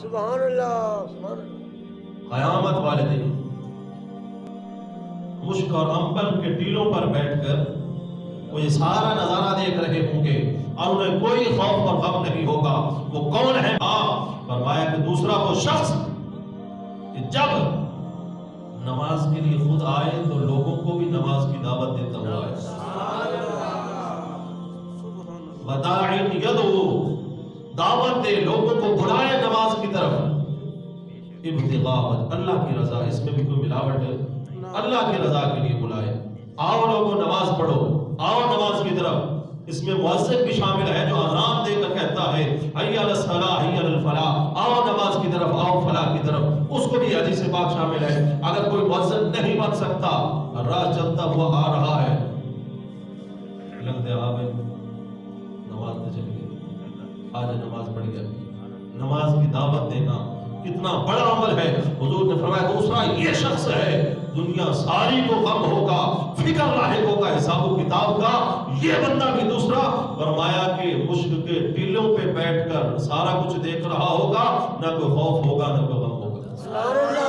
سبحان اللہ سبحان اللہ۔ قیامت والے دن مشک اور عنبر کے ٹیلوں پر بیٹھ کر وہ یہ سارا نظارہ دیکھ رہے ہوں گے اور انہیں کوئی خوف اور غم نہیں ہوگا۔ وہ کون ہے؟ فرمایا کہ دوسرا وہ شخص کہ جب نماز کے لیے خود آئے تو لوگوں کو بھی نماز کی دعوت دیتا ہوا ہے۔ وداعٍ یدعو، دعوت دے، لوگوں کو بلائے نماز کی طرف۔ ابتغاء اللہ کی رضا، اس میں بھی کوئی ملاوٹ ہے؟ اللہ کی رضا کے لیے بلائے، آؤ لوگوں نماز پڑھو، آؤ نماز کی طرف۔ اس میں مؤذن بھی شامل ہے جو اذان دے کر کہتا ہے حی علی الصلاۃ حی علی الفلاح، آؤ نماز کی طرف، آؤ فلاح کی طرف، اس کو بھی حدیث پاک شامل ہے۔ اگر کوئی مؤذن نہیں بن سکتا، راہ چلتا ہوا آ رہا ہے، لگ دے آپ نماز نہ چلی گئی، آج نماز پڑھ گیا۔ نماز کی دعوت دینا کتنا بڑا عمل ہے۔ حضور نے فرمایا دوسرا یہ شخص ہے دنیا ساری کو غم ہوگا، فکر لاحق ہوگا حساب و کتاب کا، یہ بندہ بھی دوسرا۔ فرمایا کہ مشک کے ٹیلوں پہ بیٹھ کر سارا کچھ دیکھ رہا ہوگا، نہ کوئی خوف ہوگا نہ کوئی غم ہوگا۔